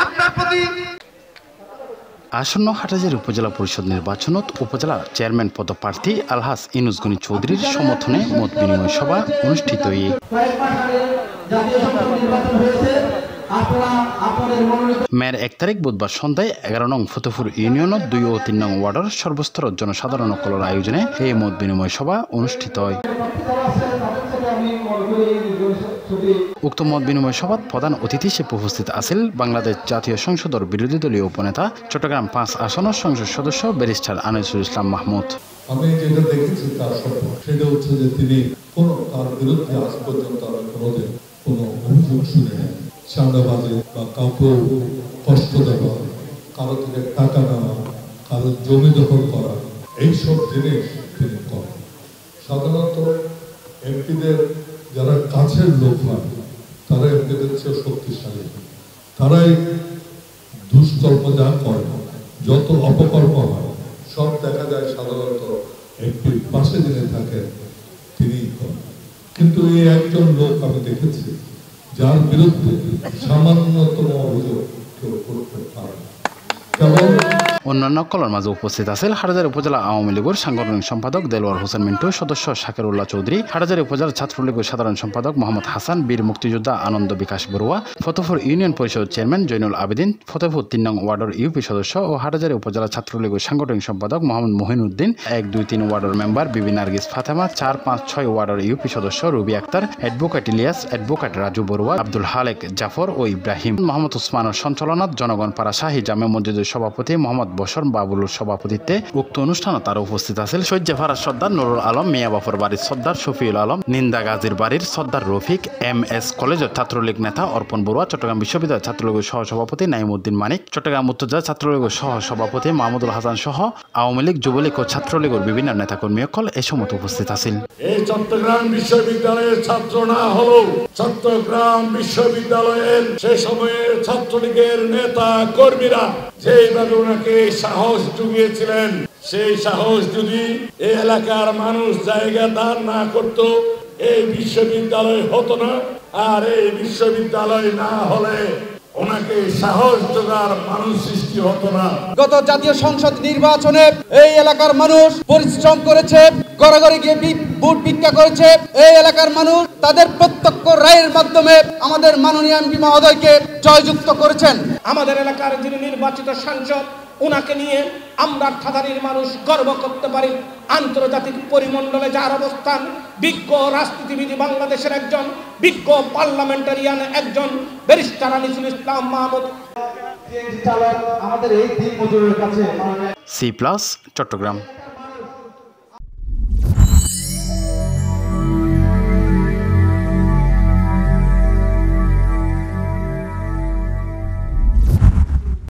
আপনার প্রতি আসন্ন হাটহাজারী উপজেলা পরিষদ নির্বাচনত উপজেলা চেয়ারম্যান পদপ্রার্থী আলহাজ ইউনুস গনি চৌধুরীর সমর্থনে মত বিনিময় সভা অনুষ্ঠিত। মেয়ের 1 তারিখ বুধবার সন্ধ্যায় 11 নং ফতেপুর ইউনিয়নের 2 ও 3 নং ওয়ার্ডের সর্বস্তরের জনসাধারণ কলর আয়োজনে এই মত বিনিময় সভা অনুষ্ঠিত হয়। উক্ত মত বিনিময় সভাত প্রধান অতিথি হিসেবে উপস্থিত আছেন বাংলাদেশ জাতীয় সংসদের বিরোধী দলীয় উপনেতা চট্টগ্রাম 5 আসনের সংসদ সদস্য ব্যারিস্টার আনিসুল ইসলাম মাহমুদ। আমি যেটা দেখেছি তার সত্য সেটা হচ্ছে যে তিনি তার বিরুদ্ধে আজ পর্যন্ত কোনোদিন কোনো অভিযোগ শুনে নেন। চাঁদাবাজি বা কাউকে কষ্ট দেওয়া, কারো থেকে টাকা নেওয়া, কারো জমি দখল করা, এইসব জিনিস তিনি করেন। সাধারণত এমপিদের যারা কাছের লোক হয় তারা এমপিদের চেয়ে শক্তিশালী, তারাই দুষ্কর্ম যা করে, যত অপকর্ম হয় সব দেখা যায় সাধারণত এমপির পাশে যিনি থাকেন তিনিই করেন। কিন্তু এই একজন লোক আমি দেখেছি যার বিরুদ্ধে সামান্যতম অভিযোগ কেউ করতে পারে না। অন্যান্য কলর মাঝে উপস্থিত আছেন হাটহাজারী উপজেলা আওয়ামী লীগের সাংগঠনিক সম্পাদক দেলোয়ার হোসেন মিন্টু, সদস্য শাকির উল্লাহ চৌধুরী, হাটহাজারী উপজেলা ছাত্রলীগের সাধারণ সম্পাদক মোহাম্মদ হাসান, বীর মুক্তিযোদ্ধা আনন্দ বিকাশ বড়ুয়া, ফতেপুর ইউনিয়ন পরিষদ চেয়ারম্যান জৈনুল আবেদিন, ফতেপুর 3 নং ওয়ার্ডের ইউপি সদস্য ও হাটহাজারী উপজেলা ছাত্রলীগের সাংগঠনিক সম্পাদক মোহাম্মদ মহিনুদ্দিন, 1, 2, 3 ওয়ার্ডের মেম্বার বিবি নার্গিস ফাতেমা, 4, 5, 6 ওয়ার্ডের ইউপি সদস্য রুবি আক্তার, অ্যাডভোকেট ইলিয়াস, অ্যাডভোকেট রাজু বড়ুয়া, আব্দুল হালেক জাফর ও ইব্রাহিম, মোহাম্মদ উসমানের সঞ্চালনাত জনগণ পাড়া শাহী জামে মসজিদের সভাপতি মোহাম্মদ বশর বাবুলুর সভাপতিত্বে উক্ত অনুষ্ঠানে তারা উপস্থিত আছেন শয্যাফারা সর্দার নুরুল আলম, মিয়াবাফর বাড়ির সর্দার শফিউল আলম, নিন্দা গাজীর বাড়ির সর্দার রফিক, MS কলেজের ছাত্রলীগ নেতা অর্পণ বড়ুয়া, চট্টগ্রাম বিশ্ববিদ্যালয় ছাত্রলীগের সহসভাপতি নাইমুদ্দিন মানিক, চট্টগ্রাম উত্তর জেলা ছাত্রলীগের সহসভাপতি মাহমুদুল হাসান সহ আওয়ামী লীগ, যুবলীগ ও ছাত্রলীগের বিভিন্ন নেতাকর্মী সকল এ সময় উপস্থিত আছেন। এই চট্টগ্রাম বিশ্ববিদ্যালয়ের ছাত্র না হলেও চট্টগ্রাম বিশ্ববিদ্যালয়ের সে সময়ের ছাত্রলীগের নেতা কর্মীরা যেভাবে ওনাকে সাহস জুগিয়েছিলেন, সেই সাহস যদি এই এলাকার মানুষ জায়গা দান না করত, এই বিশ্ববিদ্যালয় হতো না। আর এই বিশ্ববিদ্যালয় না হলে ওনাকে সাহস যোগার মানুষ সৃষ্টি হতো না। গত জাতীয় সংসদ নির্বাচনে এই এলাকার মানুষ পরিশ্রম করেছে, ঘরে ঘরে গিয়ে ভোট ভিক্ষা করেছে। এই এলাকার মানুষ তাদের প্রত্যক্ষ রায়ের মাধ্যমে আমাদের মাননীয় এমপি মহোদয়কে জয়যুক্ত করেছেন। আমাদের এলাকার যিনি নির্বাচিত সাংসদ, ওনাকে নিয়ে আমরা হাটহাজারীর মানুষ গর্ব করতে পারি। আন্তর্জাতিক পরিমণ্ডলে যার অবস্থান, বিজ্ঞ রাজনীতিবিদ, বাংলাদেশের একজন বিজ্ঞ পার্লামেন্টারিয়ান, একজন ব্যারিস্টার আনিসুল ইসলাম মাহমুদ। আমাদের এই দিন মজুরের কাছে C+ চট্টগ্রাম।